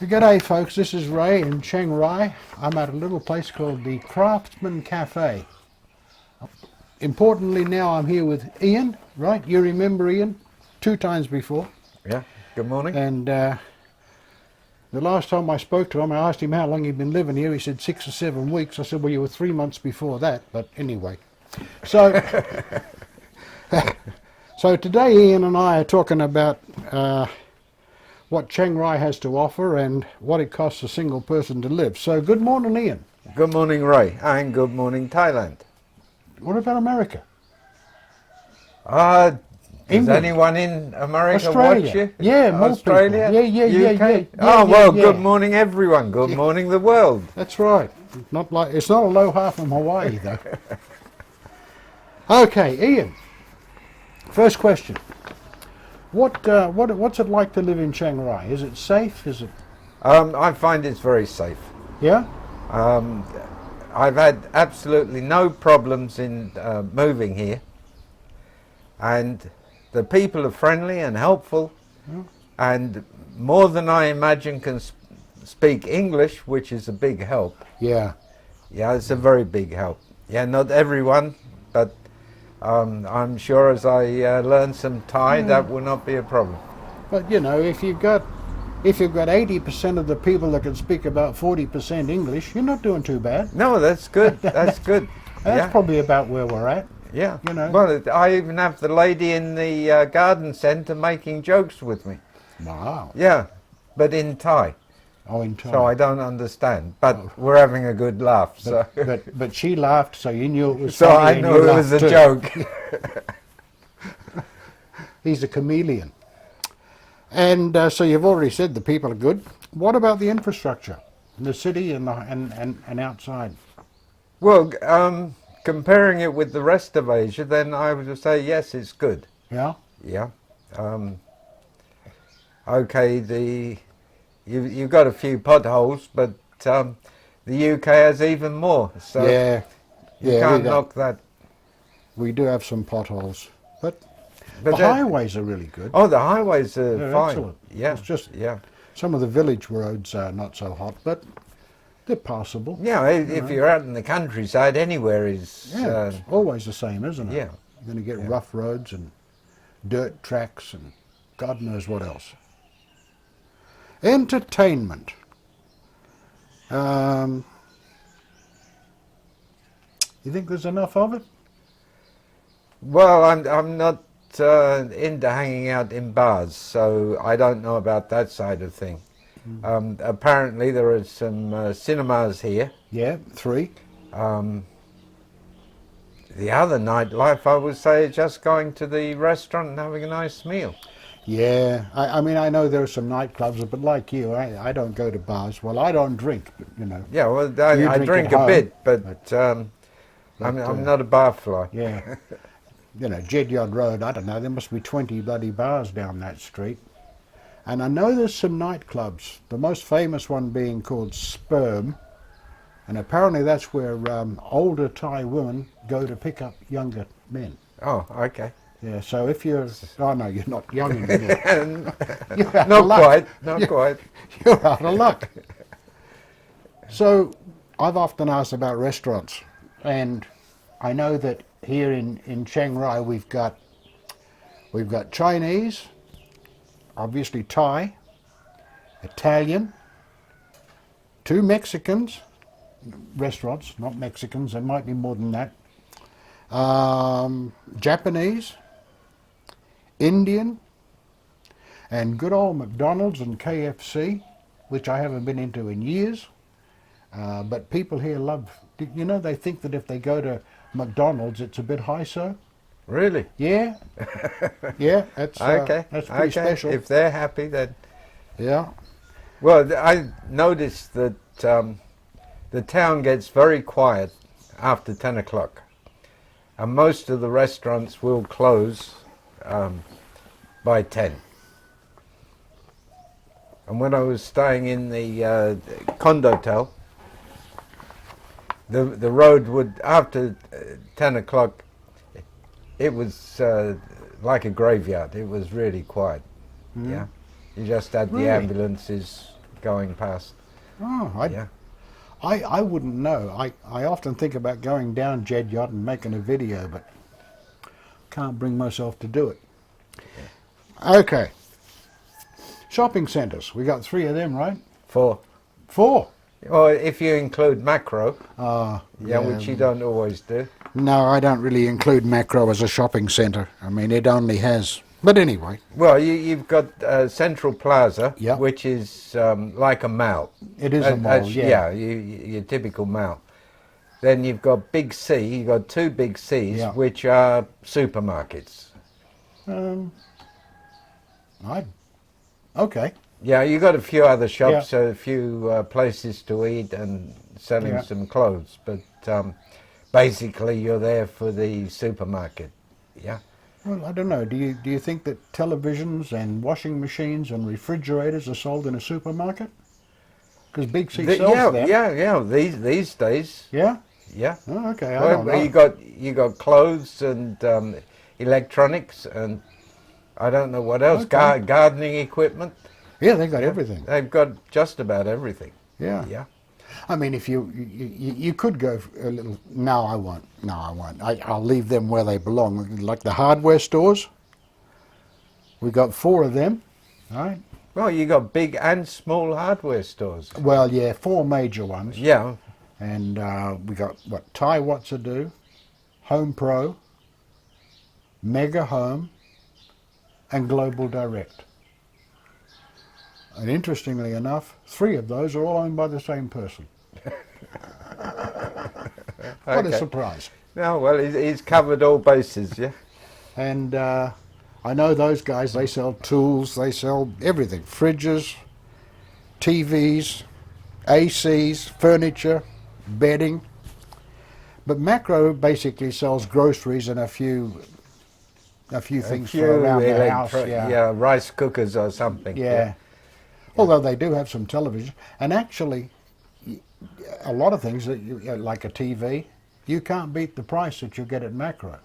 G'day folks, this is Ray in Chiang Rai. I'm at a little place called the Craftsman Cafe. Importantly now I'm here with Ian, right? You remember Ian? 2 times before. Yeah, good morning. And the last time I spoke to him, I asked him how long he'd been living here. He said 6 or 7 weeks. I said, well, you were 3 months before that, but anyway. So, so today Ian and I are talking about what Chiang Rai has to offer and what it costs a single person to live. So good morning, Ian. Good morning, Ray, and good morning, Thailand. What about America? Does England. anyone in America Australia. watch you? Yeah, more Australia? people. Yeah, UK? yeah. Oh, Yeah, well, yeah. good morning, everyone. Good morning, the world. That's right. It's not aloha from Hawaii though. Okay, Ian. First question. What's it like to live in Chiang Rai? Is it safe? Is it? I find it's very safe. Yeah. I've had absolutely no problems in moving here, and the people are friendly and helpful, and more than I imagine can speak English, which is a big help. Yeah. Yeah, it's a very big help. Yeah, not everyone, but I'm sure as I learn some Thai, that will not be a problem. But you know, if you've got 80% of the people that can speak about 40% English, you're not doing too bad. No, that's good. That's good. That's probably about where we're at. Yeah. You know. Well, I even have the lady in the garden centre making jokes with me. Wow. Yeah, but in Thai. Oh, in Thai. So I don't understand, but we're having a good laugh. But she laughed, so you knew it was So funny. I and knew you it was a laughed too. joke. He's a chameleon. And so you've already said the people are good. What about the infrastructure in the city and outside? Well, comparing it with the rest of Asia, then I would say yes, it's good. Yeah. Yeah. Okay, you've got a few potholes, but the UK has even more. So Yeah. you can't knock that. We do have some potholes, but But the that- highways are really good. Oh, the highways are They're fine. excellent. Yeah. It's just yeah. some of the village roads are not so hot, but they're passable. Yeah, if you're out in the countryside, anywhere is. Yeah, it's always the same, isn't it? yeah. You're going to get Yeah. rough roads and dirt tracks and God knows what else. Entertainment. You think there's enough of it? Well, I'm not into hanging out in bars, so I don't know about that side of thing. Apparently, there are some cinemas here. Yeah, 3. The other nightlife, I would say, is just going to the restaurant and having a nice meal. Yeah, I mean, I know there are some nightclubs, but like you, I don't go to bars. Well, I don't drink, but you know. Yeah, well, You I drink drink at a home, bit, but I'm not a bar fly. Yeah. You know, Jedyard Road, I don't know, there must be 20 bloody bars down that street. And I know there's some nightclubs, the most famous one being called Sperm. And apparently that's where older Thai women go to pick up younger men. Oh, okay. Yeah, so if you're, oh no, you're not young anymore. You're out of Not luck. quite, not quite. You're out of luck. So I've often asked about restaurants, and I know that here in Chiang Rai we've got Chinese, obviously Thai, Italian, 2 Mexicans restaurants, not Mexicans, there might be more than that, Japanese, Indian, and good old McDonald's and KFC, which I haven't been into in years. But people here love, you know, they think that if they go to McDonald's, it's a bit high so. Really? Yeah. Yeah, that's Okay. that's pretty special. If they're happy, then. Yeah. Well, I noticed that the town gets very quiet after 10 o'clock. And most of the restaurants will close by 10. And when I was staying in the condotel, the road would, after 10 o'clock, it was like a graveyard. It was really quiet. Yeah, you just had Really? the ambulances going past. Oh, Yeah. I wouldn't know. I often think about going down Jed Yacht and making a video, but can't bring myself to do it. Okay. Shopping centres. We got 3 of them, right? 4. 4. Or if you include Macro, Uh, yeah, which you don't always do. No, I don't really include Macro as a shopping centre. I mean, it only has... But anyway. Well, you've got Central Plaza, Yep. which is like a mall. It is a mall, yeah. Yeah, your typical mall. Then you've got Big C, you've got 2 Big Cs, Yeah. which are supermarkets. Okay. Yeah, you've got a few other shops, Yeah. a few places to eat and selling Yeah. some clothes, but basically you're there for the supermarket. Yeah. Well, I don't know. Do you think that televisions and washing machines and refrigerators are sold in a supermarket? Because Big C sells Yeah, them. yeah. These days, Yeah? yeah. Oh, okay. I Well, don't know. you got clothes and electronics and I don't know what else. Okay. Gardening equipment. Yeah, they've got everything. They've got just about everything. Yeah. Yeah. I mean, if you could go a little... No, I won't. No, I won't. I'll leave them where they belong. Like the hardware stores. We've got 4 of them. All right. Well, you got big and small hardware stores. Well, yeah, 4 major ones. Yeah. And we got, what, Thai What-to-Do, Home Pro, Mega Home, and Global Direct. And interestingly enough, 3 of those are all owned by the same person. What a Okay. surprise. No, well, he's covered all bases, yeah. And I know those guys, they sell tools, they sell everything. Fridges, TVs, ACs, furniture, bedding. But Macro basically sells groceries and a few things for around the house. Yeah, rice cookers or something. Yeah. Although they do have some television. And actually, a lot of things, that like a TV, you can't beat the price that you get at Macro.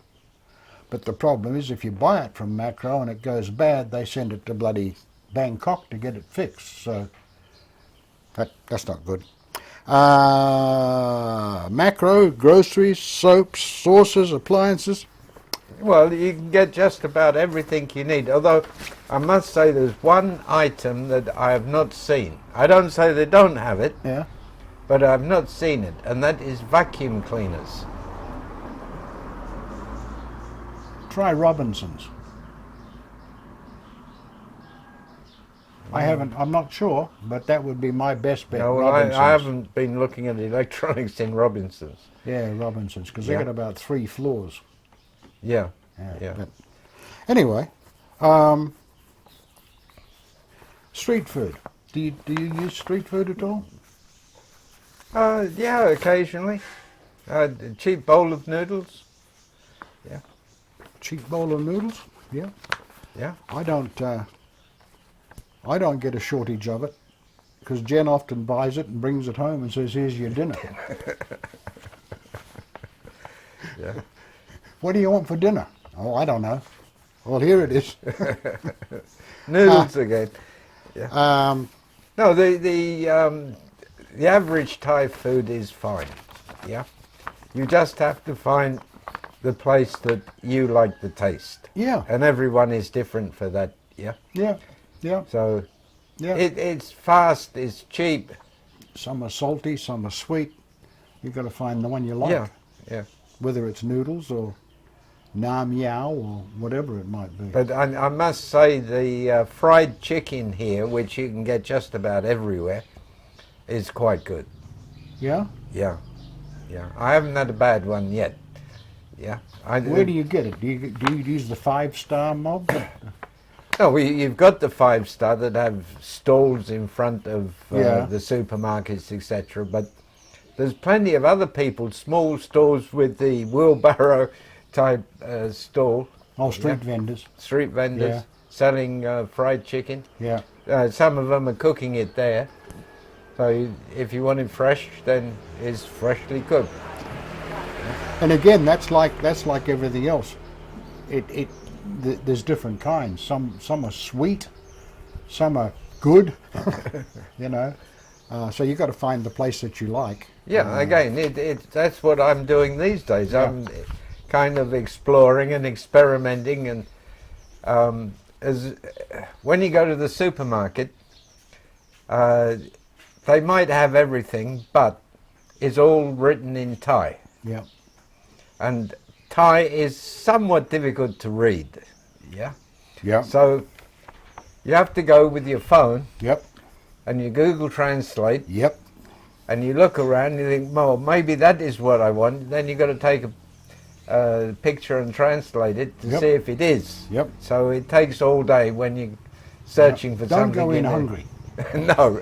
But the problem is if you buy it from Macro and it goes bad, they send it to bloody Bangkok to get it fixed. So that's not good. Macro, groceries, soaps, sauces, appliances. Well, you can get just about everything you need. Although, I must say there's one item that I have not seen. I don't say they don't have it, Yeah. but I've not seen it, and that is vacuum cleaners. Try Robinson's. I'm not sure, but that would be my best bet. No, well, I Robinson's. haven't been looking at electronics in Robinson's. Yeah, Robinson's, because Yeah. they got about 3 floors. Yeah, Yeah. yeah. But anyway, street food. Do you use street food at all? Yeah, occasionally. A cheap bowl of noodles. Cheap bowl of noodles? Yeah. Yeah. I don't get a shortage of it, because Jen often buys it and brings it home and says, "Here's your dinner." Yeah. What do you want for dinner? Oh, I don't know. Well, here it is. Noodles again. Yeah. No, the average Thai food is fine. Yeah. You just have to find the place that you like the taste. Yeah. And everyone is different for that. Yeah. Yeah. Yeah. So Yeah. it's fast, it's cheap. Some are salty, some are sweet. You've got to find the one you like. Yeah. Yeah. Whether it's noodles or nam yao or whatever it might be. But I must say the fried chicken here, which you can get just about everywhere, is quite good. Yeah? Yeah. Yeah. I haven't had a bad one yet. Yeah. Where do you get it? Do you use the 5-star mob? No, you've got the 5-star that have stalls in front of Yeah. the supermarkets, etc. But there's plenty of other people, small stores with the wheelbarrow type stall. Oh, street Yeah. vendors. Street vendors Yeah. selling fried chicken. Yeah. Some of them are cooking it there. So if you want it fresh, then it's freshly cooked. And again, that's like everything else. There's different kinds. Some are sweet, some are good, you know. So you've got to find the place that you like. Yeah, again, that's what I'm doing these days. Yeah. I'm kind of exploring and experimenting, and as when you go to the supermarket, they might have everything, but it's all written in Thai. Yeah. And Thai is somewhat difficult to read. Yeah. Yeah. So you have to go with your phone Yep. and you Google Translate Yep. and you look around and you think, well, maybe that is what I want. Then you've got to take a picture and translate it to Yep. see if it is. Yep. So it takes all day when you're searching for Don't something. go in there. hungry. No.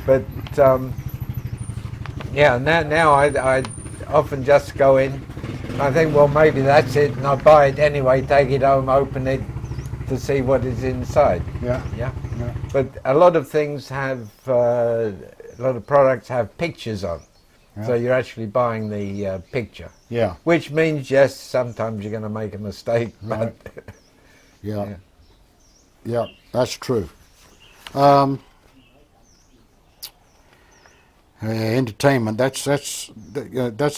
But yeah, now I often just go in. I think, well, maybe that's it, and I buy it anyway, take it home, open it to see what is inside. Yeah. Yeah. Yeah. But a lot of things have, a lot of products have pictures on. Yeah. So you're actually buying the picture. Yeah. Which means, yes, sometimes you're going to make a mistake. Right. But Yeah. Yeah. Yeah. That's true. Entertainment, that's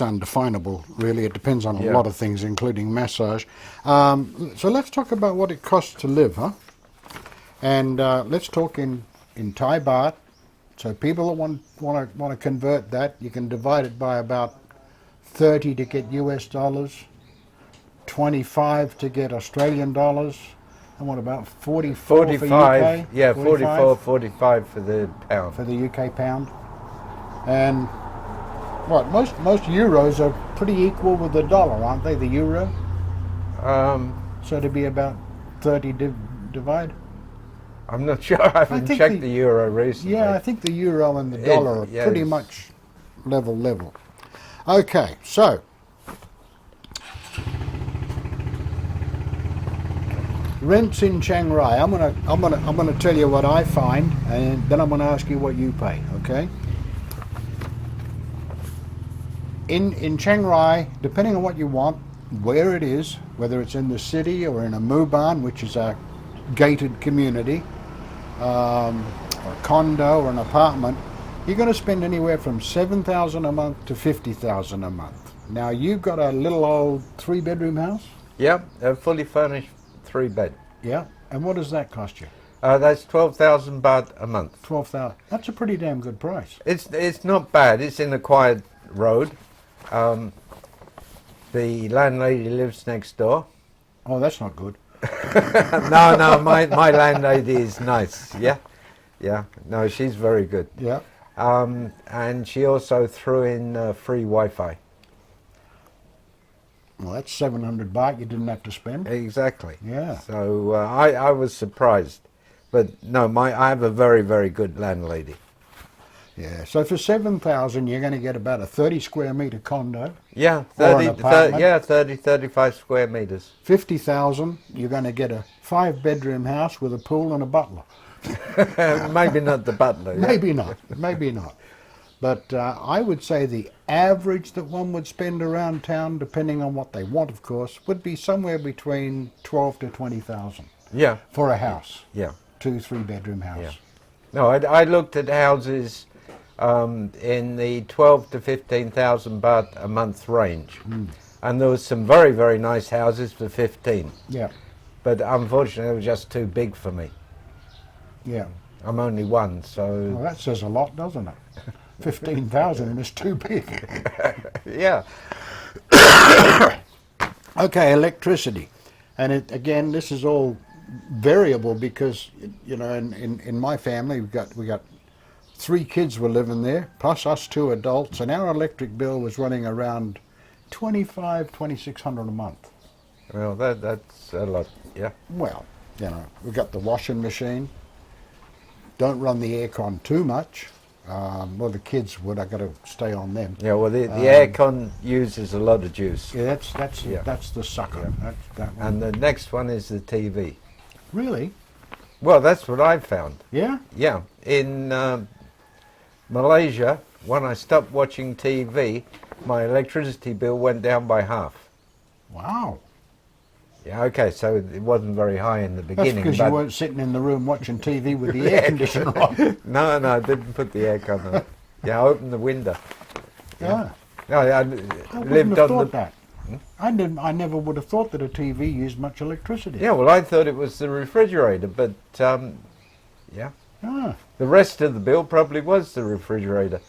undefinable, really. It depends on a Yeah. lot of things, including massage. So let's talk about what it costs to live, huh? And let's talk in Thai baht. So people that want to convert that, you can divide it by about 30 to get US dollars, 25 to get Australian dollars, and what about 44 for 45, UK? yeah, 44, 45 for the pound. for the UK pound. And what, most euros are pretty equal with the dollar, aren't they, the euro? So to be about 30 divide? I'm not sure. I haven't think checked the euro recently. Yeah, I think the euro and the dollar are yeah, pretty it's- much level. Okay, so rents in Chiang Rai. I'm gonna tell you what I find, and then I'm gonna ask you what you pay. Okay. In Chiang Rai, depending on what you want, where it is, whether it's in the city or in a muban, which is a gated community, or a condo or an apartment, you're going to spend anywhere from 7,000 a month to 50,000 a month. Now you've got a little old 3-bedroom house, Yeah, a fully furnished 3-bed. yeah, and what does that cost you? That's 12,000 baht a month. 12,000. That's a pretty damn good price. It's not bad. It's in a quiet road. The landlady lives next door. Oh, that's not good. No, my landlady is nice. Yeah, yeah. No, she's very good. Yeah. And she also threw in free Wi-Fi. Well, that's 700 baht you didn't have to spend. Exactly. Yeah. So I was surprised, but no, I have a very, very good landlady. Yeah. So for 7,000, you're going to get about a 30 square meter condo. Yeah, Or an apartment. 35 square meters. 50,000, you're going to get a 5-bedroom house with a pool and a butler. Maybe not the butler. Yeah. Maybe not. But I would say the average that one would spend around town, depending on what they want, of course, would be somewhere between 12 to 20,000 Yeah, for a house, yeah. 2-3-bedroom house. Yeah. No, I looked at houses in the 12 to 15,000 baht a month range, and there was some very, very nice houses for 15. Yeah, But unfortunately, they were just too big for me. yeah. I'm only one, so Well, that says a lot, doesn't it? 15,000 and it's too big. yeah. Okay, electricity. And again, this is all variable because, you know, in my family, we got 3 kids were living there, plus us 2 adults, and our electric bill was running around 2,600 a month. Well, that's a lot. Yeah. Well, you know, we've got the washing machine. Don't run the aircon too much. Well, the kids would. I got to stay on them. Yeah. Well, the aircon uses a lot of juice. Yeah, Yeah. that's the sucker. That one. And the next one is the TV. Really? Well, that's what I found. Yeah. Yeah, in Malaysia, when I stopped watching TV, my electricity bill went down by half. Wow. Yeah, okay, so it wasn't very high in the That's beginning. because you weren't sitting in the room watching TV with the air conditioner on. No, no, I didn't put the aircon on. Yeah, I opened the window. Yeah. No, I I wouldn't lived have on thought the... that. I never would have thought that a TV used much electricity. Yeah, well, I thought it was the refrigerator, but yeah. Ah, The rest of the bill probably was the refrigerator.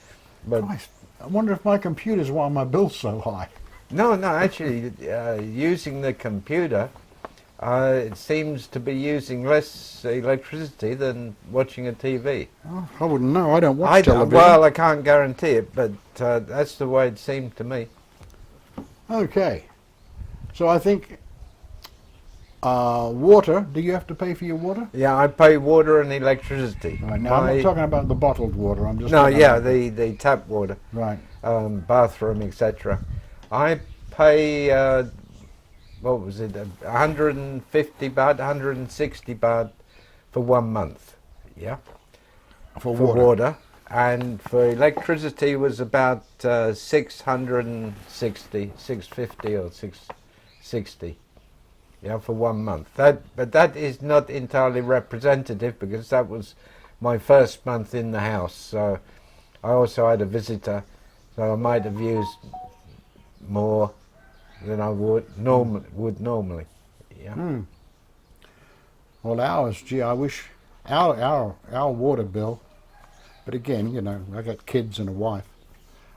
But Christ. I wonder if my computer's why my bill's so high. no, no, actually, using the computer, it seems to be using less electricity than watching a TV. Oh, I wouldn't know. I don't watch television. Well, I can't guarantee it, but that's the way it seemed to me. Okay. So I think water, do you have to pay for your water? Yeah, I pay water and electricity. Right, now I'm not talking about the bottled water. I'm just No, talking yeah, about the tap water, right. bathroom, etc. I pay, what was it, 150 baht, 160 baht for 1 month, yeah, For for water. water. And for electricity was about 660, 650 or 660, yeah, for 1 month. But that is not entirely representative because that was my first month in the house. So I also had a visitor, so I might have used more than I would normally. Yeah. Hmm. Well, ours, gee, I wish our water bill, but again, you know, I got kids and a wife.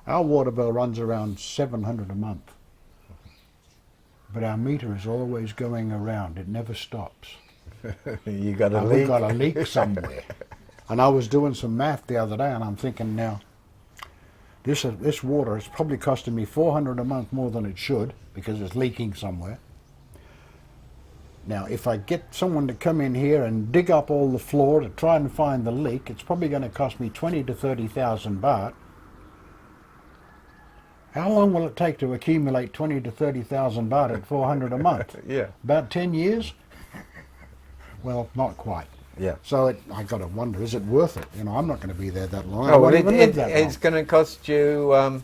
Our water bill runs around 700 a month. But our meter is always going around. It never stops. You got a And leak. we've got a leak somewhere. And I was doing some math the other day, and I'm thinking now, this water is probably costing me 400 a month more than it should because it's leaking somewhere. Now, if I get someone to come in here and dig up all the floor to try and find the leak, it's probably going to cost me 20 to 30,000 baht. How long will it take to accumulate 20 to 30,000 baht at 400 a month? Yeah. About 10 years? Well, not quite. Yeah. So I got to wonder, is it worth it? You know, I'm not going to be there that long. I Oh, well, won't even live that it's long. going to cost you,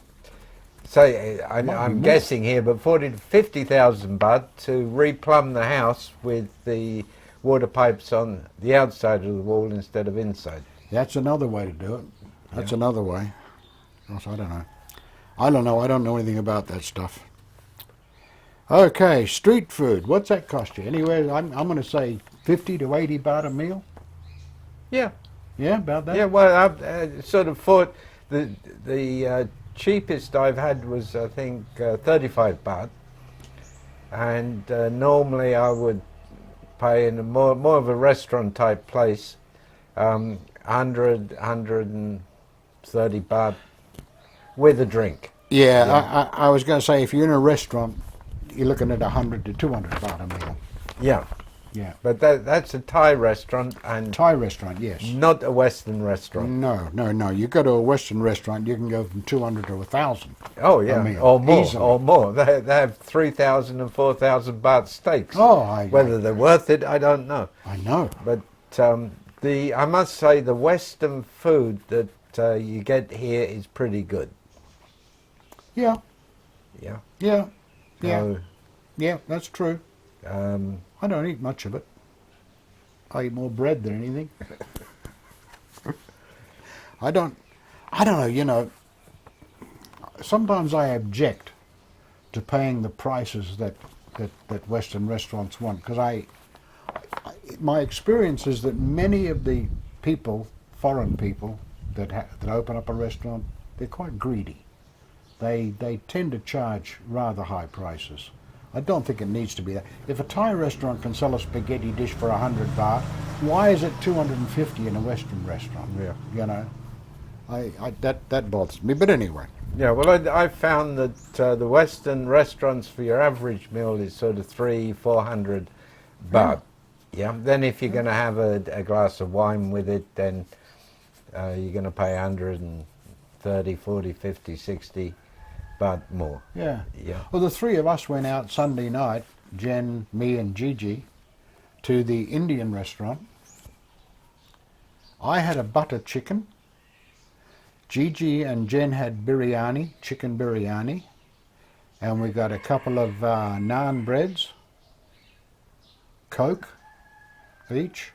say, Might be I'm more. guessing here, but 40 to 50,000 baht to replumb the house with the water pipes on the outside of the wall instead of inside. That's another way to do it. That's Yeah. another way. Gosh, I don't know. I don't know anything about that stuff. Okay, street food. What's that cost you? Anywhere, I'm going to say 50 to 80 baht a meal. Yeah. Yeah, about that? Yeah, well, I sort of thought the cheapest I've had was, I think, 35 baht. And normally I would pay in a more of a restaurant type place, 100, 130 baht with a drink. Yeah, Yeah. I was going to say if you're in a restaurant, you're looking at 100 to 200 baht a meal. Yeah, Yeah. but that's a Thai restaurant and Thai restaurant, yes. not a Western restaurant. No. You go to a Western restaurant, you can go from 200 to 1,000. Oh yeah, meal, or more, easily. or more. They have 3,000 and 4,000 baht steaks. Oh, Whether they're worth it, I don't know. I know. But I must say the Western food that you get here is pretty good. Yeah, Yeah. yeah, yeah, No, yeah, that's true. um, I don't eat much of it. I eat more bread than anything. I don't know, you know, sometimes I object to paying the prices that Western restaurants want because my experience is that many of the people, foreign people that open up a restaurant, they're quite greedy. They tend to charge rather high prices. I don't think it needs to be that. If a Thai restaurant can sell a spaghetti dish for 100 baht, why is it 250 in a Western restaurant? Yeah. You know, that bothers me. But anyway, yeah, well, I found that the Western restaurants for your average meal is sort of 300-400 baht. Yeah. Then if you're going to have a glass of wine with it, then you're going to pay 130, 40, 50, 60 baht more. yeah. Yeah. Well, the three of us went out Sunday night, Jen, me, and Gigi, to the Indian restaurant. I had a butter chicken. Gigi and Jen had biryani, chicken biryani, and we got a couple of naan breads, Coke each,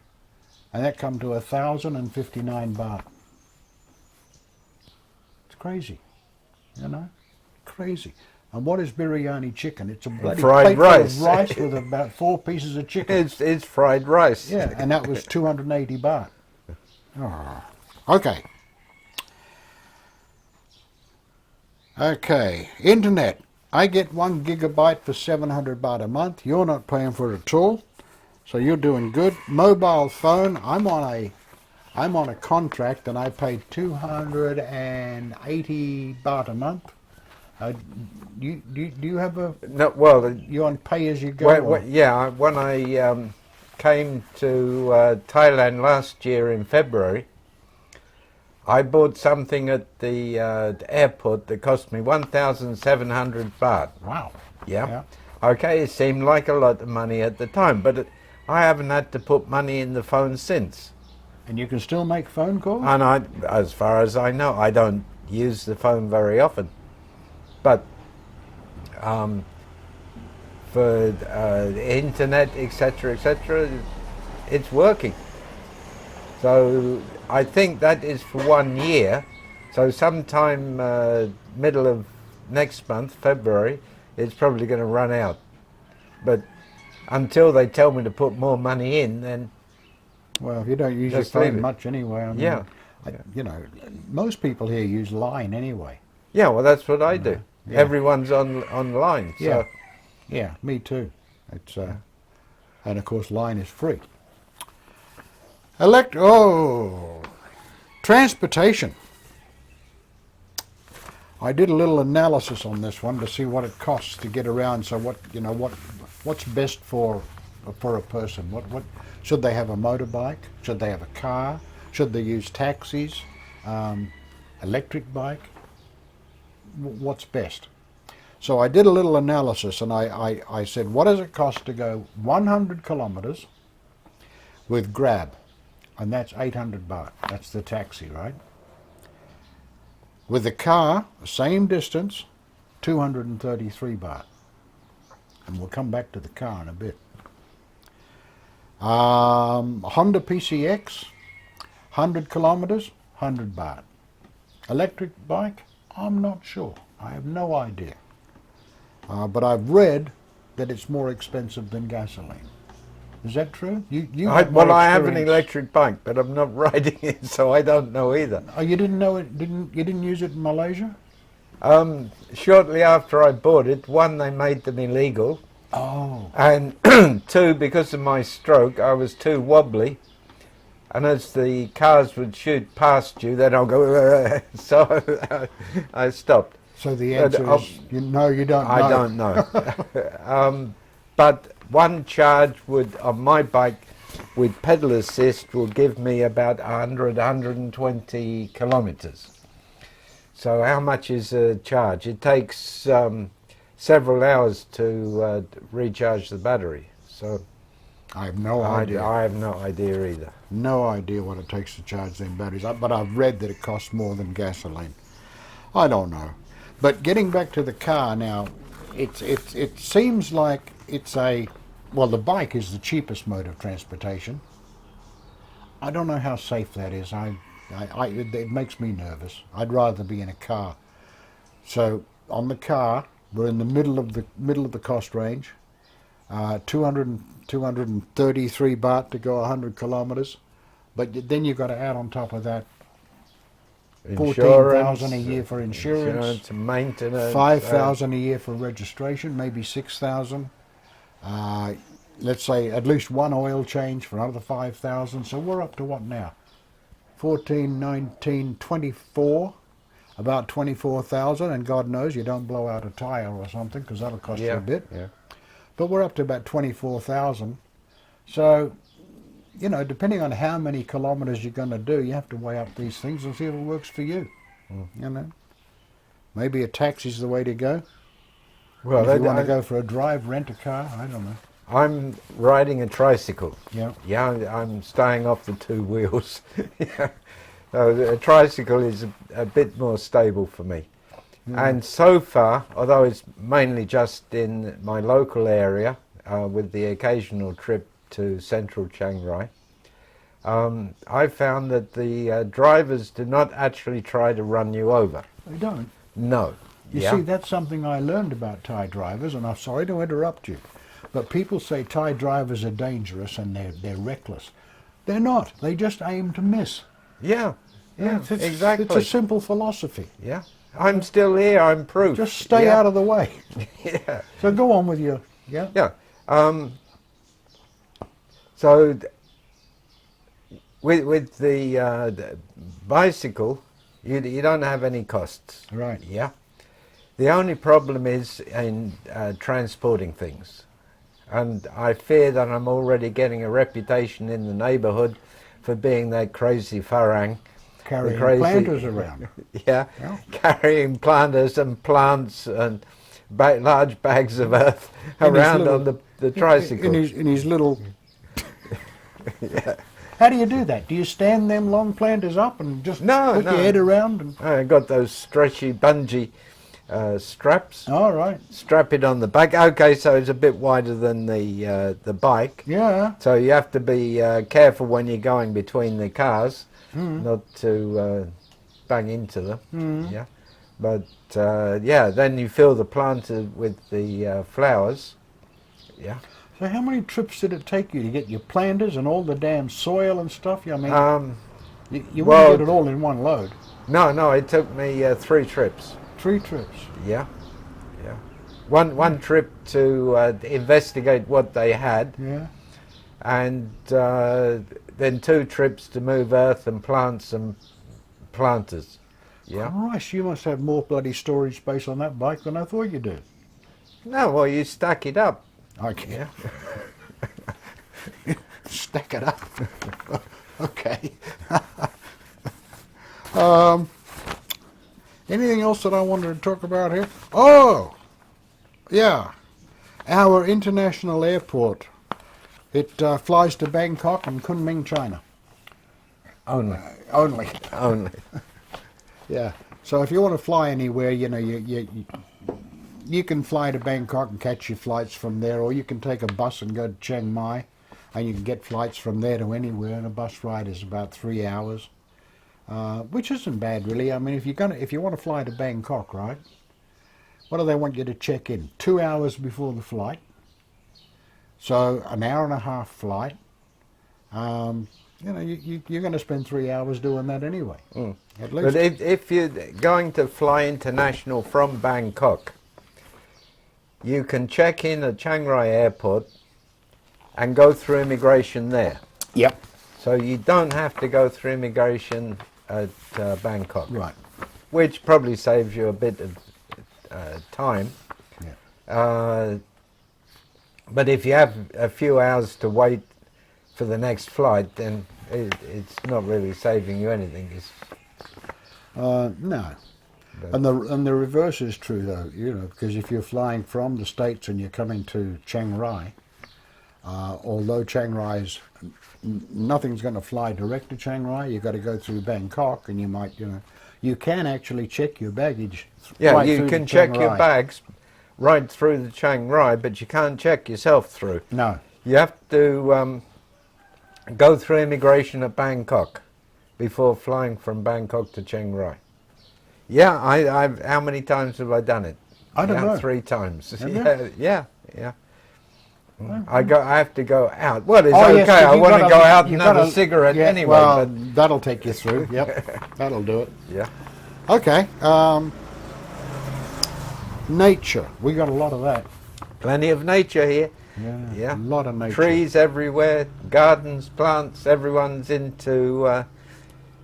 and that come to 1,059 baht. It's crazy, you know, crazy. And what is biryani chicken? It's a bloody fried plate full rice. of rice with about 4 pieces of chicken. It's fried rice. Yeah, and that was 280 baht. Oh. Okay. Okay, internet. I get 1 gigabyte for 700 baht a month. You're not paying for it at all, so you're doing good. Mobile phone. I'm on a contract and I pay 280 baht a month. Do you have a? No, well, You on pay as you go? yeah. When I came to Thailand last year in February, I bought something at the airport that cost me 1,700 baht. Wow. Yeah. Okay, it seemed like a lot of money at the time, but I haven't had to put money in the phone since. And you can still make phone calls? And as far as I know, I don't use the phone very often. But for internet, etc., it's working. So I think that is for 1 year. So sometime middle of next month, February, it's probably going to run out. But until they tell me to put more money in, then well, if you don't use your just leave phone it. much anyway, I mean, Yeah. you know, most people here use Line anyway. Yeah, well, that's what I do. Yeah. Everyone's online. So. Yeah, yeah, me too. It's and of course Line is free. Transportation. I did a little analysis on this one to see what it costs to get around. So what's best for a person? What should they have a motorbike? Should they have a car? Should they use taxis? Electric bike? What's best? So I did a little analysis and I said, what does it cost to go 100 kilometers with Grab? And that's 800 baht. That's the taxi, right? With the car, same distance, 233 baht. And we'll come back to the car in a bit. Honda PCX, 100 kilometers, 100 baht. Electric bike, I'm not sure. I have no idea. But I've read that it's more expensive than gasoline. Is that true? I have an electric bike, but I'm not riding it, so I don't know either. Oh, you didn't know it? You didn't use it in Malaysia? Shortly after I bought it, one, they made them illegal. Oh. And two, because of my stroke, I was too wobbly. And as the cars would shoot past you, then I'll go, so I stopped. So the answer is, you don't know. I don't know. But one charge on my bike with pedal assist will give me about 120 kilometers. So how much is a charge? It takes several hours to recharge the battery. So I have no idea. I have no idea either. No idea what it takes to charge them batteries. But I've read that it costs more than gasoline. I don't know. But getting back to the car now, it seems like the bike is the cheapest mode of transportation. I don't know how safe that is. It makes me nervous. I'd rather be in a car. So on the car, we're in the middle of the cost range. 233 baht to go 100 kilometers. But then you've got to add on top of that 14,000 a year for insurance, maintenance, 5,000 a year for registration, maybe 6,000. Let's say at least one oil change for another 5,000. So we're up to what now? 14, 19, 24, about 24,000. And God knows you don't blow out a tire or something because that'll cost you a bit. Yeah. But we're up to about 24,000. So, depending on how many kilometers you're going to do, you have to weigh up these things and see if it works for you. Maybe a taxi's the way to go. Well, if you want to go for a drive, rent a car. I don't know. I'm riding a tricycle. Yeah. Yeah, I'm staying off the two wheels. Yeah. So a tricycle is a bit more stable for me. And so far, although it's mainly just in my local area, with the occasional trip to central Chiang Rai, I found that the drivers do not actually try to run you over. They don't. No. You see, that's something I learned about Thai drivers, and I'm sorry to interrupt you, but people say Thai drivers are dangerous and they're reckless. They're not. They just aim to miss. Yeah. Yeah, exactly. It's a simple philosophy. Yeah. I'm still here, I'm proof. Just stay out of the way. Yeah. So go on with your, yeah? Yeah. So with the bicycle, you don't have any costs. Right. Yeah. The only problem is in transporting things. And I fear that I'm already getting a reputation in the neighbourhood for being that crazy farang. Carrying planters around. Yeah, carrying planters and plants and large bags of earth around on the tricycle. In his little... Yeah. How do you do that? Do you stand them long planters up and just put your head around? And... I got those stretchy bungee straps. All right. Strap it on the back. Okay, so it's a bit wider than the bike. Yeah. So you have to be careful when you're going between the cars, not to bang into them. Yeah, but yeah, then you fill the planter with the flowers. Yeah. So how many trips did it take you to get your planters and all the damn soil and stuff? I mean, you wouldn't get it all in one load. No, it took me 3 trips. 3 trips. Yeah, yeah. One trip to investigate what they had. Yeah. And then 2 trips to move earth and plants and planters. Yeah. Christ, you must have more bloody storage space on that bike than I thought you did. No, well, you stack it up. Okay. Yeah. Stack it up. Okay. Anything else that I wanted to talk about here? Oh, yeah. Our international airport. It flies to Bangkok and Kunming, China. Only. Only. Only. Yeah. So if you want to fly anywhere, you know, you can fly to Bangkok and catch your flights from there, or you can take a bus and go to Chiang Mai, and you can get flights from there to anywhere. And a bus ride is about 3 hours, which isn't bad really. I mean, if you want to fly to Bangkok, right? What do they want you to check in? 2 hours before the flight. So an hour and a half flight. You know, you're going to spend 3 hours doing that anyway. At least. But if you're going to fly international from Bangkok, you can check in at Chiang Rai Airport and go through immigration there. Yep. So you don't have to go through immigration at Bangkok. Right. Which probably saves you a bit of time. Yeah. But if you have a few hours to wait for the next flight, then it's not really saving you anything. No. And the reverse is true though, you know, because if you're flying from the States and you're coming to Chiang Rai, although Chiang Rai's nothing's going to fly direct to Chiang Rai, you've got to go through Bangkok, and you might, you know, you can actually check your baggage. Yeah, right you through can the check Chiang your Rai. bags right through the Chiang Rai, but you can't check yourself through. No. You have to go through immigration at Bangkok before flying from Bangkok to Chiang Rai. Yeah, I've. How many times have I done it? I don't know. 3 times. Have you? Yeah. I have to go out. Well, it's Oh, okay. yes, I you've want to gotta- go out and you've have a gotta- cigarette yeah, anyway. Well, but that'll take you through. Yep, that'll do it. yeah. Okay. Nature. We got a lot of that. Plenty of nature here. Yeah. A lot of nature. Trees everywhere, gardens, plants. Everyone's into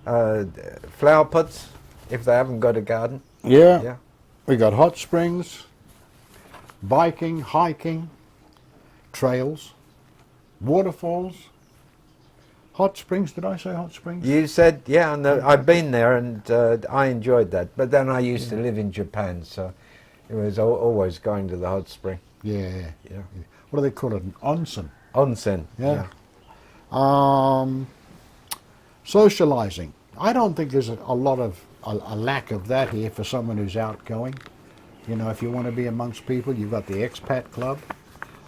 flower pots if they haven't got a garden. Yeah. Yeah. We got hot springs, biking, hiking, trails, waterfalls, hot springs. Did I say hot springs? You said, yeah, and I've been there and I enjoyed that. But then I used to live in Japan, so it was always going to the hot spring. Yeah. Yeah. What do they call it? An onsen. Onsen. Yeah. Socializing. I don't think there's a lot of a lack of that here for someone who's outgoing. You know, if you want to be amongst people, you've got the expat club,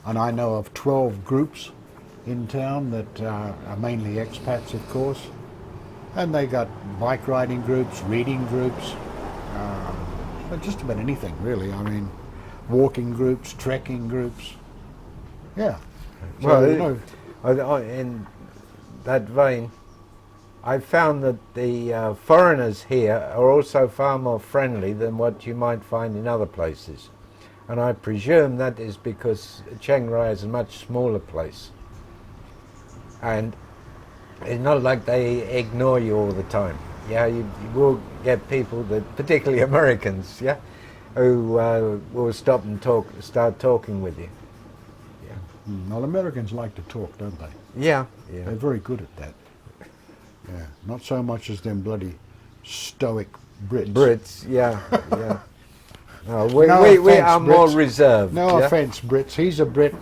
and I know of 12 groups in town that are mainly expats, of course. And they got bike riding groups, reading groups, just about anything really. I mean, walking groups, trekking groups. Yeah. So, Well, you know, in that vein, I found that the foreigners here are also far more friendly than what you might find in other places. And I presume that is because Chiang Rai is a much smaller place. And it's not like they ignore you all the time. Yeah, you will get people that, particularly Americans, yeah, who will stop and start talking with you. well, Americans like to talk, don't they? Yeah, They're yeah. very good at that. Yeah, not so much as them bloody stoic Brits. Brits, yeah, yeah. No, No we offence, are more Brits. reserved. No yeah? offence, Brits. He's a Brit.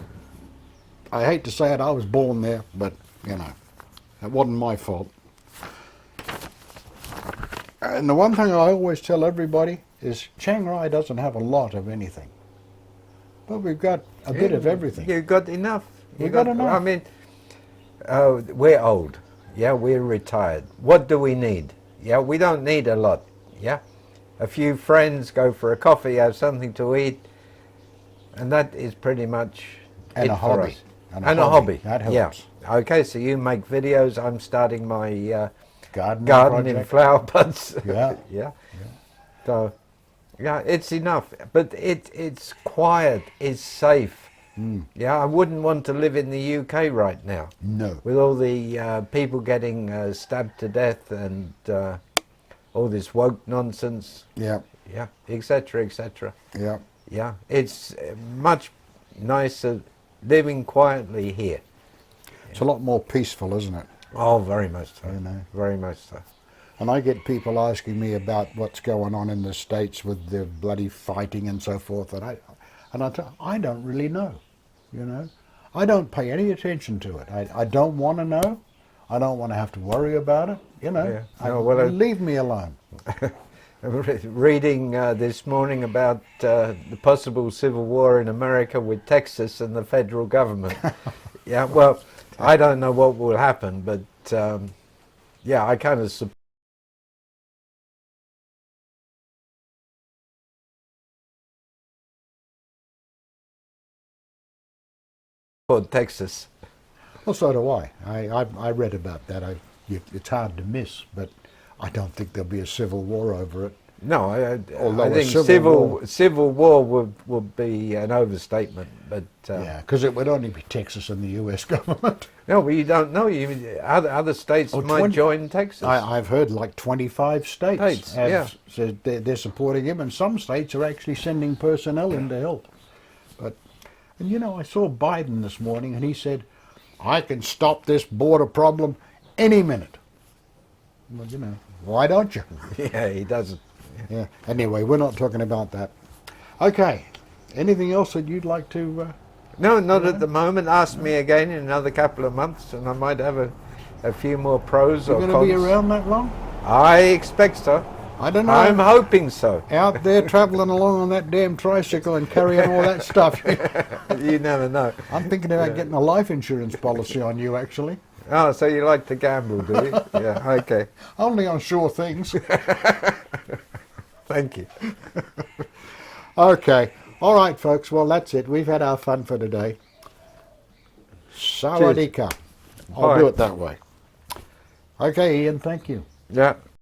I hate to say it, I was born there, but, you know, it wasn't my fault. And the one thing I always tell everybody is Chiang Rai doesn't have a lot of anything. But we've got a bit of everything. You got enough. You We've got enough. I mean, we're old. Yeah, we're retired. What do we need? Yeah, we don't need a lot. Yeah, a few friends, go for a coffee, have something to eat, and that is pretty much And it a for hobby. us. And a hobby. That helps. Yeah. Okay, so you make videos. I'm starting my Garden garden in project. flower pots. Yeah. Yeah. So, yeah, it's enough. But it's quiet. It's safe. Yeah, I wouldn't want to live in the UK right now No. with all the people getting stabbed to death and all this woke nonsense. Yeah. Yeah, etc., etc. Yeah. Yeah, it's much nicer living quietly here. It's a lot more peaceful, isn't it? Oh, very much so. You know. Very much so. And I get people asking me about what's going on in the States with the bloody fighting and so forth, and I don't really know, you know. I don't pay any attention to it. I don't want to know. I don't want to have to worry about it, you know. Yeah. No, well, leave me alone. Reading this morning about the possible civil war in America with Texas and the federal government. Yeah, well, I don't know what will happen, but yeah, I kind of support Texas. Well, so do I. I read about that. It's hard to miss, but I don't think there'll be a civil war over it. No, Although I a think civil civil war would be an overstatement, but Yeah, because it would only be Texas and the U.S. government. no, well, you don't know. Other states might 20 join Texas. I've heard like 25 states yeah. have said they're supporting him, and some states are actually sending personnel in to help. And you know, I saw Biden this morning, and he said, "I can stop this border problem any minute." Well, you know, why don't you? Yeah, he doesn't. Yeah. Anyway, we're not talking about that. Okay. Anything else that you'd like to? No, not at the moment. Ask me again in another couple of months, and I might have a few more pros You're or going cons. to be around that long? I expect so. I don't know. I'm hoping so. Out there travelling along on that damn tricycle and carrying all that stuff. You never know. I'm thinking about getting a life insurance policy on you, actually. Oh, so you like to gamble, do you? Yeah, okay. Only on sure things. Thank you. Okay. All right, folks. Well, that's it. We've had our fun for today. Sawadee ka. I'll Bye. do it that way. Okay, Ian. Thank you. Yeah.